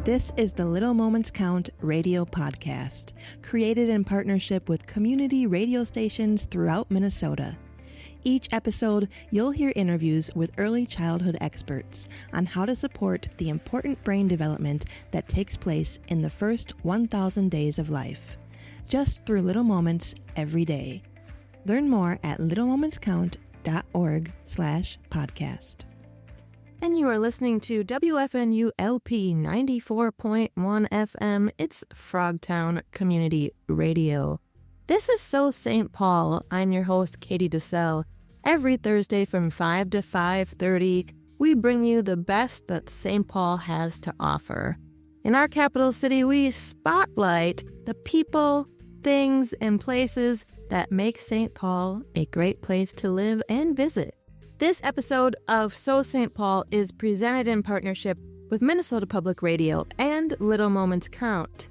This is the Little Moments Count radio podcast, created in partnership with community radio stations throughout Minnesota. Each episode, you'll hear interviews with early childhood experts on how to support the important brain development that takes place in the first 1,000 days of life, just through little moments every day. Learn more at littlemomentscount.org/podcast. And you are listening to WFNU LP 94.1 FM. It's Frogtown Community Radio. This is So St. Paul. I'm your host, Katie DeSelle. Every Thursday from 5 to 5:30, we bring you the best that St. Paul has to offer. In our capital city, we spotlight the people, things, and places that make St. Paul a great place to live and visit. This episode of So St. Paul is presented in partnership with Minnesota Public Radio and Little Moments Count.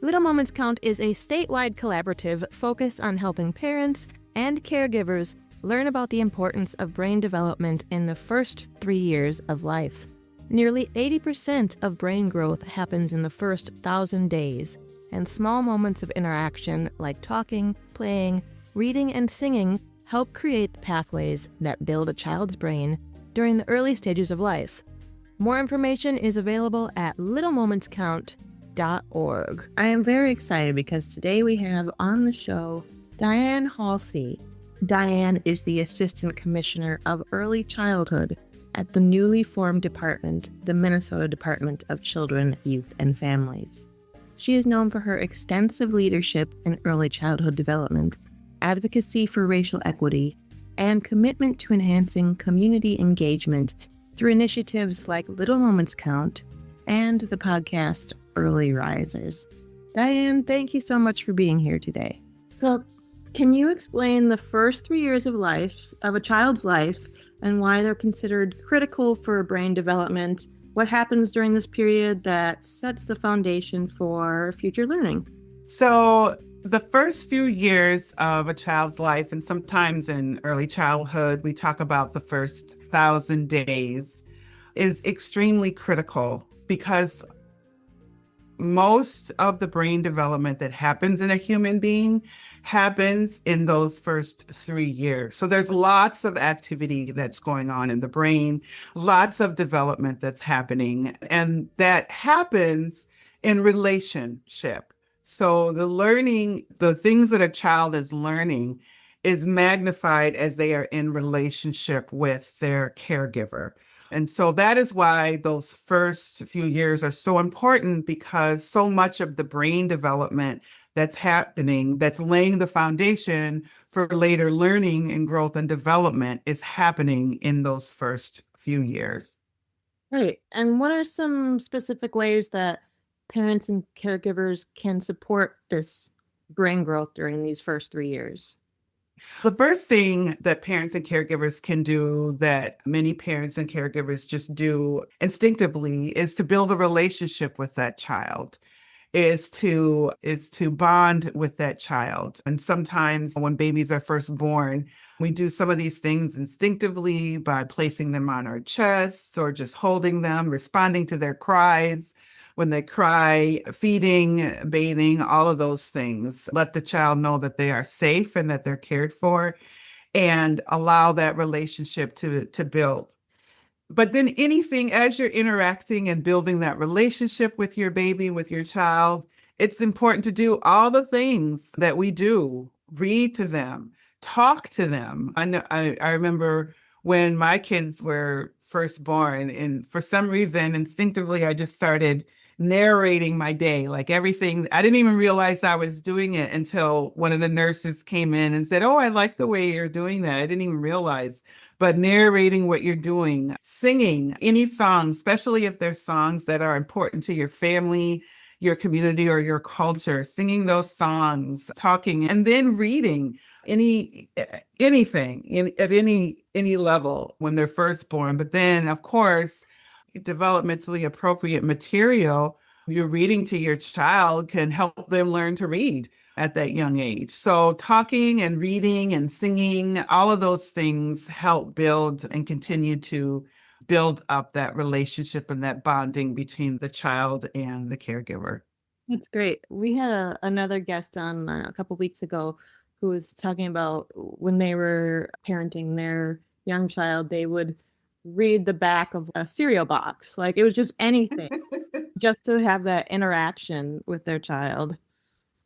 Little Moments Count is a statewide collaborative focused on helping parents and caregivers learn about the importance of brain development in the first 3 years of life. Nearly 80% of brain growth happens in the first 1,000 days, and small moments of interaction like talking, playing, reading, and singing help create the pathways that build a child's brain during the early stages of life. More information is available at littlemomentscount.org. I am very excited because today we have on the show Dianne Haulcy. Dianne is the Assistant Commissioner of Early Childhood at the newly formed department, the Minnesota Department of Children, Youth, and Families. She is known for her extensive leadership in early childhood development, advocacy for racial equity, and commitment to enhancing community engagement through initiatives like Little Moments Count and the podcast Early Risers. Dianne, thank you so much for being here today. So, can you explain the first 3 years of a child's life and why they're considered critical for brain development? What happens during this period that sets the foundation for future learning? So, the first few years of a child's life, and sometimes in early childhood, we talk about the first 1,000 days, is extremely critical because most of the brain development that happens in a human being happens in those first 3 years. So there's lots of activity that's going on in the brain, lots of development that's happening, and that happens in relationship. So the learning, the things that a child is learning is magnified as they are in relationship with their caregiver. And so that is why those first few years are so important, because so much of the brain development that's happening, that's laying the foundation for later learning and growth and development, is happening in those first few years. Right. And what are some specific ways that parents and caregivers can support this brain growth during these first 3 years? The first thing that parents and caregivers can do, that many parents and caregivers just do instinctively, is to build a relationship with that child, is to bond with that child. And sometimes when babies are first born, we do some of these things instinctively by placing them on our chests or just holding them, responding to their cries. When they cry, feeding, bathing, all of those things. Let the child know that they are safe and that they're cared for, and allow that relationship to build. But then anything, as you're interacting and building that relationship with your baby, with your child, it's important to do all the things that we do. Read to them, talk to them. I remember when my kids were first born, and for some reason, instinctively, I just started narrating my day, like everything. I didn't even realize I was doing it until one of the nurses came in and said, "Oh, I like the way you're doing that." I didn't even realize. But narrating what you're doing, singing any songs, especially if there's songs that are important to your family, your community, or your culture, singing those songs, talking, and then reading anything at any level when they're first born. But then, of course, developmentally appropriate material you're reading to your child can help them learn to read at that young age. So talking and reading and singing, all of those things help build and continue to build up that relationship and that bonding between the child and the caregiver. That's great. We had another guest on a couple weeks ago who was talking about when they were parenting their young child, they would read the back of a cereal box. Like it was just anything, just to have that interaction with their child.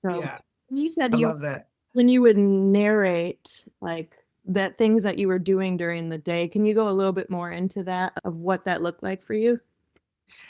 So Yeah, you said I you love that. when you would narrate like that things that you were doing during the day, can you go a little bit more into that of what that looked like for you?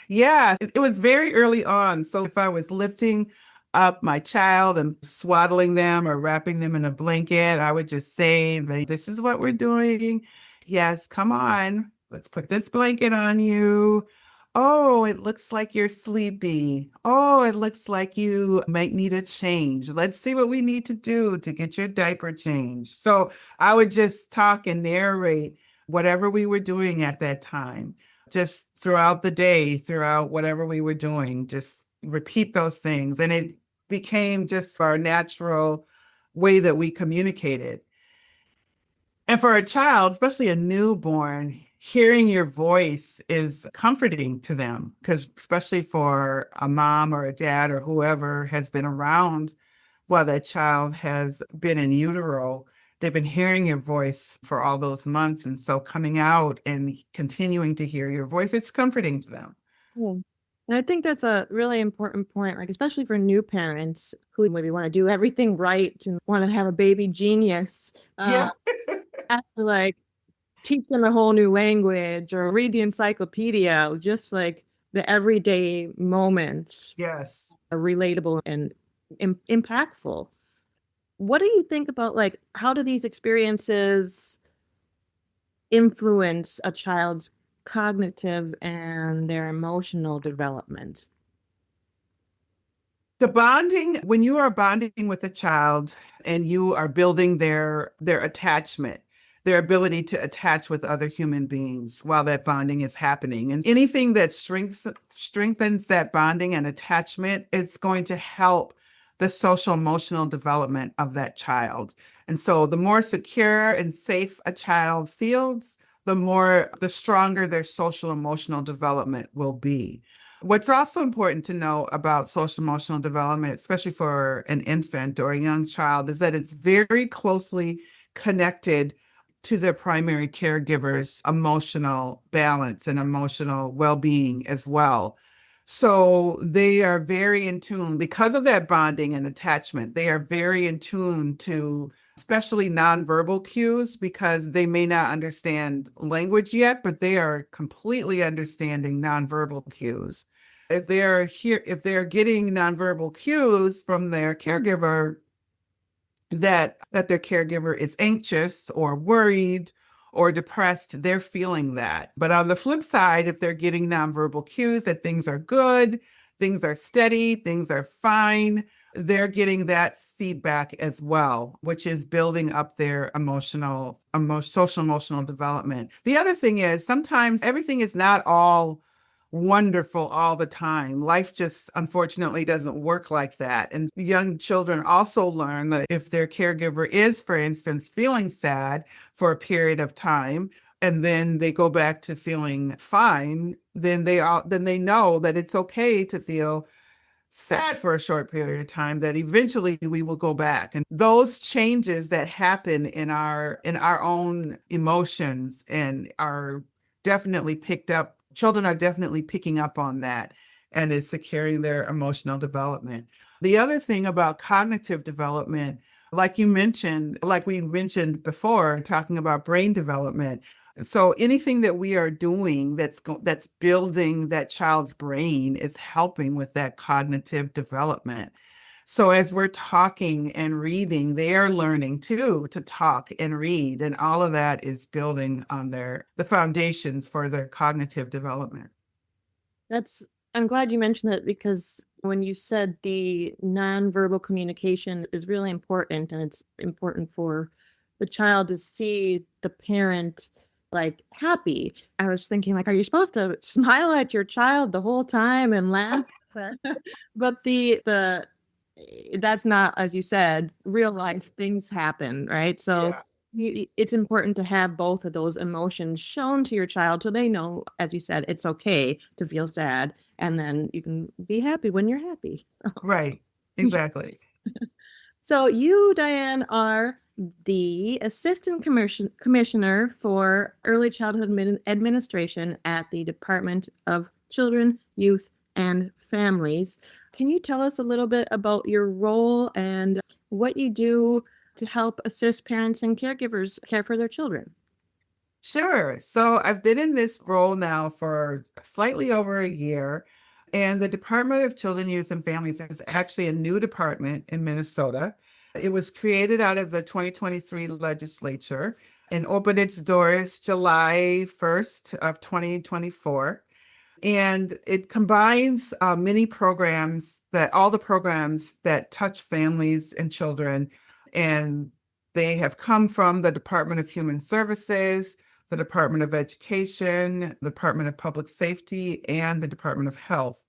Yeah, it was very early on. So if I was lifting up my child and swaddling them or wrapping them in a blanket, I would just say, this is what we're doing. Yes, come on. Let's put this blanket on you. Oh, it looks like you're sleepy. Oh, it looks like you might need a change. Let's see what we need to do to get your diaper changed. So I would just talk and narrate whatever we were doing at that time just throughout the day, throughout whatever we were doing, just repeat those things. And it became just our natural way that we communicated. And for a child, especially a newborn, hearing your voice is comforting to them because, especially for a mom or a dad or whoever has been around while that child has been in utero, they've been hearing your voice for all those months. And so coming out and continuing to hear your voice, it's comforting to them. Yeah. And I think that's a really important point, like especially for new parents who maybe want to do everything right and want to have a baby genius. Yeah. Have to like teach them a whole new language or read the encyclopedia, just like the everyday moments Yes. are relatable and impactful. What do you think about like how do these experiences influence a child's cognitive and their emotional development? The bonding, when you are bonding with a child and you are building their attachment, their ability to attach with other human beings while that bonding is happening. And anything that strengthens that bonding and attachment is going to help the social emotional development of that child. And so the more secure and safe a child feels, the stronger their social emotional development will be. What's also important to know about social emotional development, especially for an infant or a young child, is that it's very closely connected to their primary caregiver's emotional balance and emotional well-being as well. So they are very in tune because of that bonding and attachment. They are very in tune to especially nonverbal cues because they may not understand language yet, but they are completely understanding nonverbal cues. If they're getting nonverbal cues from their caregiver, that their caregiver is anxious or worried or depressed, they're feeling that. But on the flip side, if they're getting nonverbal cues that things are good, things are steady, things are fine, they're getting that feedback as well, which is building up their social emotional development. The other thing is sometimes everything is not all wonderful all the time. Life just unfortunately doesn't work like that. And young children also learn that if their caregiver is, for instance, feeling sad for a period of time, and then they go back to feeling fine, then they know that it's okay to feel sad for a short period of time, that eventually we will go back. And those changes that happen in our own emotions and are definitely picked up, children are definitely picking up on that, and it's securing their emotional development. The other thing about cognitive development, like we mentioned before, talking about brain development. So anything that we are doing that's building that child's brain is helping with that cognitive development. So as we're talking and reading, they are learning too to talk and read, and all of that is building on the foundations for their cognitive development. That's, I'm glad you mentioned that because when you said the nonverbal communication is really important and it's important for the child to see the parent like happy. I was thinking like, are you supposed to smile at your child the whole time and laugh? But the that's not, as you said, real life things happen, right? So Yeah. it's important to have both of those emotions shown to your child so they know, as you said, it's okay to feel sad, and then you can be happy when you're happy. Right. Exactly. So you, Diane, are the Commissioner for Early Childhood Administration at the Department of Children, Youth, and Families. Can you tell us a little bit about your role and what you do to help assist parents and caregivers care for their children? Sure. So I've been in this role now for slightly over a year. And the Department of Children, Youth, and Families is actually a new department in Minnesota. It was created out of the 2023 legislature and opened its doors July 1st of 2024. And it combines many programs all the programs that touch families and children. And they have come from the Department of Human Services, the Department of Education, the Department of Public Safety, and the Department of Health.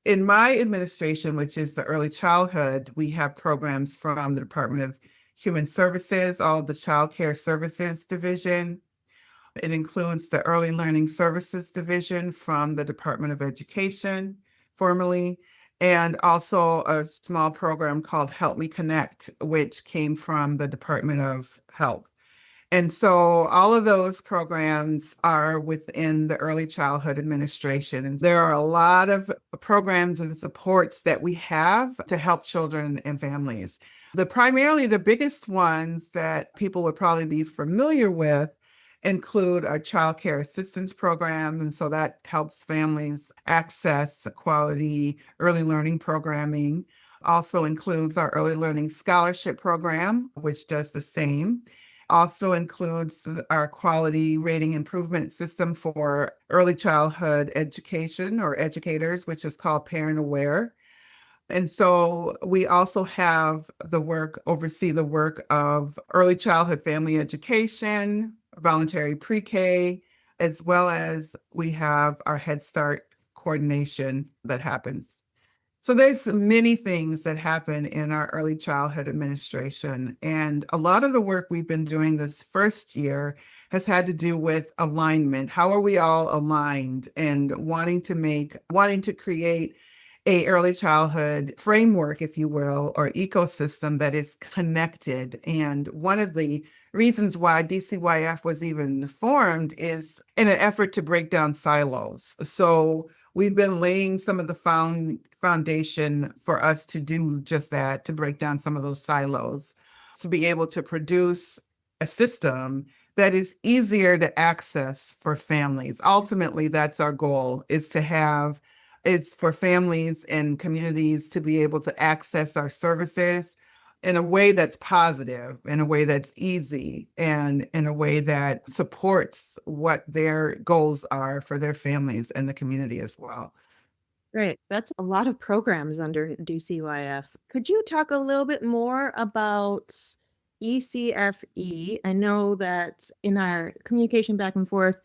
In my administration, which is the early childhood, we have programs from the Department of Human Services, all of the Child Care Services Division. It includes the Early Learning Services Division from the Department of Education, formerly, and also a small program called Help Me Connect, which came from the Department of Health. And so all of those programs are within the Early Childhood Administration. And there are a lot of programs and supports that we have to help children and families. Primarily the biggest ones that people would probably be familiar with include our child care assistance program. And so that helps families access quality early learning programming. Also includes our early learning scholarship program, which does the same. Also includes our quality rating improvement system for early childhood education or educators, which is called Parent Aware. And so we also have oversee the work of early childhood family education, voluntary pre-K, as well as we have our Head Start coordination that happens. So there's many things that happen in our early childhood administration. And a lot of the work we've been doing this first year has had to do with alignment. How are we all aligned and wanting to create a early childhood framework, if you will, or ecosystem that is connected. And one of the reasons why DCYF was even formed is in an effort to break down silos. So we've been laying some of the foundation for us to do just that, to break down some of those silos, to be able to produce a system that is easier to access for families. Ultimately, that's our goal, it's for families and communities to be able to access our services in a way that's positive, in a way that's easy, and in a way that supports what their goals are for their families and the community as well. Great. That's a lot of programs under DCYF. Could you talk a little bit more about ECFE? I know that in our communication back and forth,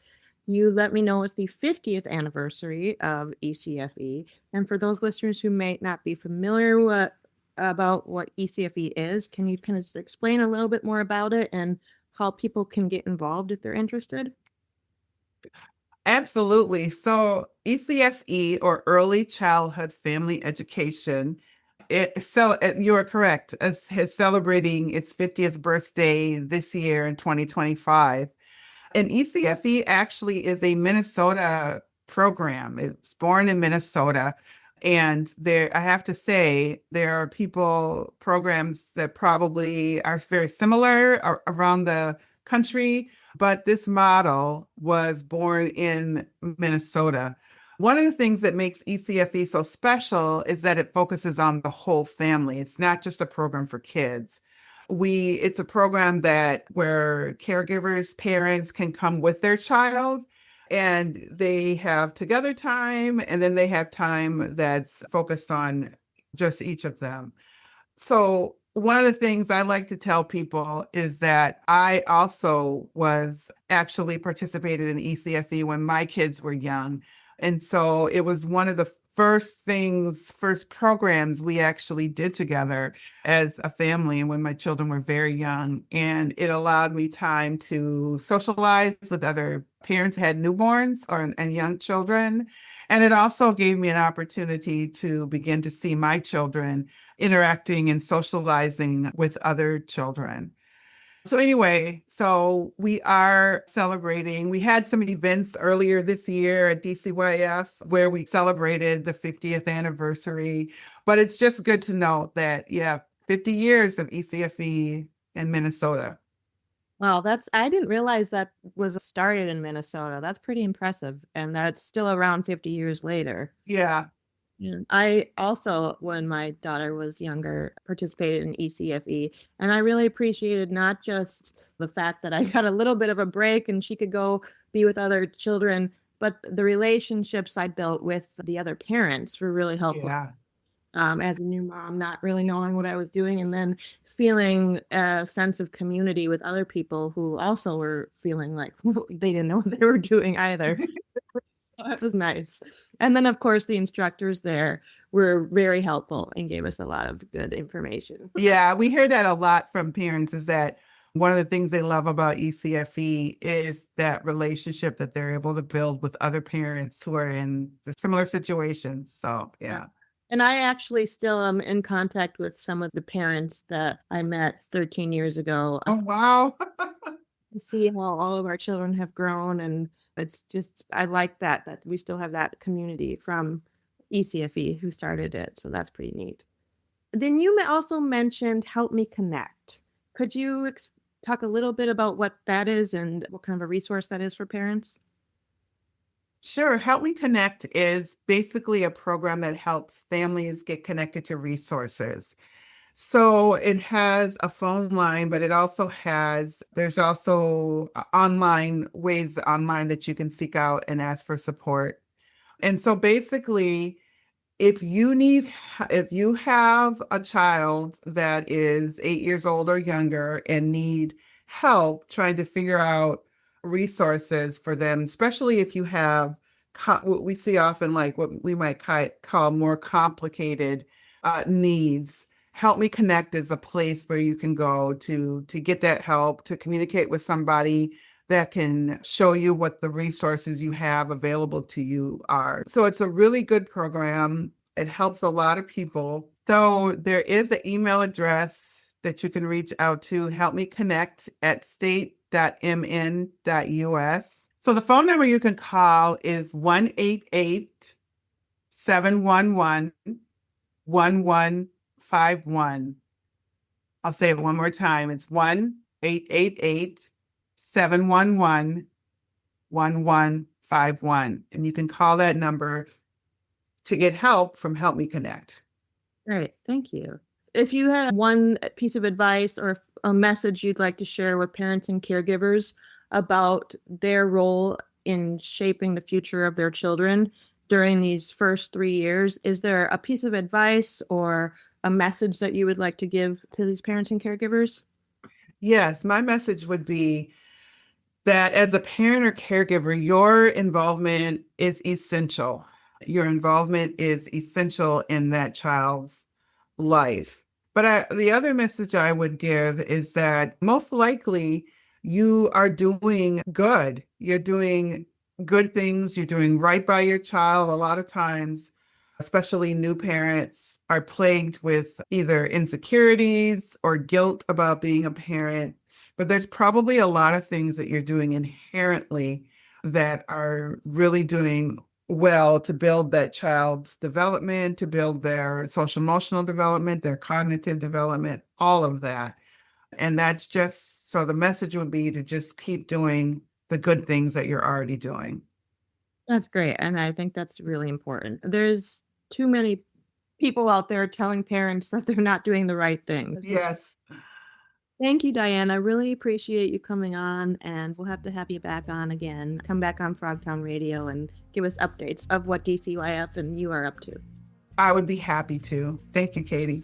you let me know it's the 50th anniversary of ECFE. And for those listeners who may not be familiar about what ECFE is, can you kind of just explain a little bit more about it and how people can get involved if they're interested? Absolutely. So ECFE, or Early Childhood Family Education, you are correct, is celebrating its 50th birthday this year in 2025. And ECFE actually is a Minnesota program. It's born in Minnesota. And I have to say, there are programs that probably are very similar around the country, but this model was born in Minnesota. One of the things that makes ECFE so special is that it focuses on the whole family. It's not just a program for kids. It's a program where caregivers, parents can come with their child, and they have together time, and then they have time that's focused on just each of them. So one of the things I like to tell people is that I also was actually participated in ECFE when my kids were young. And so it was one of the first programs we actually did together as a family when my children were very young. And it allowed me time to socialize with other parents who had newborns and young children. And it also gave me an opportunity to begin to see my children interacting and socializing with other children. So anyway, so we are celebrating. We had some events earlier this year at DCYF where we celebrated the 50th anniversary, but it's just good to note that, yeah, 50 years of ECFE in Minnesota. Wow, I didn't realize that was started in Minnesota. That's pretty impressive. And that it's still around 50 years later. Yeah. Yeah. I also, when my daughter was younger, participated in ECFE, and I really appreciated not just the fact that I got a little bit of a break and she could go be with other children, but the relationships I built with the other parents were really helpful. Yeah. As a new mom, not really knowing what I was doing, and then feeling a sense of community with other people who also were feeling like they didn't know what they were doing either. That was nice. And then, of course, the instructors there were very helpful and gave us a lot of good information. Yeah, we hear that a lot from parents is that one of the things they love about ECFE is that relationship that they're able to build with other parents who are in the similar situations. So, yeah. And I actually still am in contact with some of the parents that I met 13 years ago. Oh, wow. To see how all of our children have grown, and it's just I like that we still have that community from ECFE who started it, so that's pretty neat. Then you also mentioned Help Me Connect. Could you talk a little bit about what that is and what kind of a resource that is for parents? Sure. Help Me Connect is basically a program that helps families get connected to resources. So it has a phone line, but there's also online ways online that you can seek out and ask for support. And so basically, if you have a child that is 8 years old or younger and need help trying to figure out resources for them, especially if you have what we see often like what we might call more complicated needs. Help Me Connect is a place where you can go to get that help, to communicate with somebody that can show you what the resources you have available to you are. So it's a really good program. It helps a lot of people. So there is an email address that you can reach out to, helpmeconnect@state.mn.us. So the phone number you can call is 1-888-711-1151. I'll say it one more time. It's 1-888-711-1151. And you can call that number to get help from Help Me Connect. Great, thank you. If you had one piece of advice or a message you'd like to share with parents and caregivers about their role in shaping the future of their children during these first 3 years, is there a piece of advice or a message that you would like to give to these parents and caregivers? Yes, my message would be that as a parent or caregiver, your involvement is essential. Your involvement is essential in that child's life. But the other message I would give is that most likely you are doing good. You're doing good things. You're doing right by your child. A lot of times, especially new parents, are plagued with either insecurities or guilt about being a parent. But there's probably a lot of things that you're doing inherently that are really doing well to build that child's development, to build their social emotional development, their cognitive development, all of that. And that's just, so the message would be to just keep doing the good things that you're already doing. That's great. And I think that's really important. There's too many people out there telling parents that they're not doing the right thing. Yes. Thank you, Diane. I really appreciate you coming on, and we'll have to have you back on again. Come back on Frogtown Radio and give us updates of what DCYF and you are up to. I would be happy to. Thank you, Katie.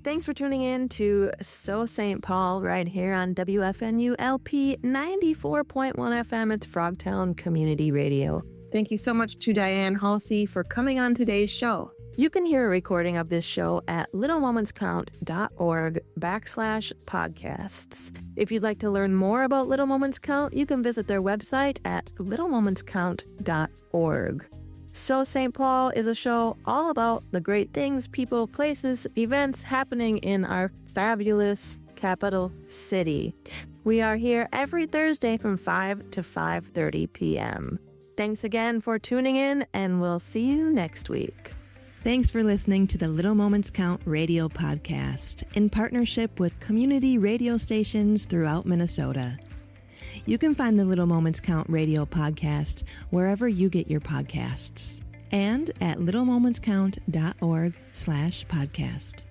Thanks for tuning in to So St. Paul right here on WFNU LP 94.1 FM. It's Frogtown Community Radio. Thank you so much to Dianne Haulcy for coming on today's show. You can hear a recording of this show at littlemomentscount.org/podcasts. If you'd like to learn more about Little Moments Count, you can visit their website at littlemomentscount.org. So St. Paul is a show all about the great things, people, places, events happening in our fabulous capital city. We are here every Thursday from 5 to 5:30 p.m. Thanks again for tuning in, and we'll see you next week. Thanks for listening to the Little Moments Count radio podcast in partnership with community radio stations throughout Minnesota. You can find the Little Moments Count radio podcast wherever you get your podcasts and at littlemomentscount.org/podcast.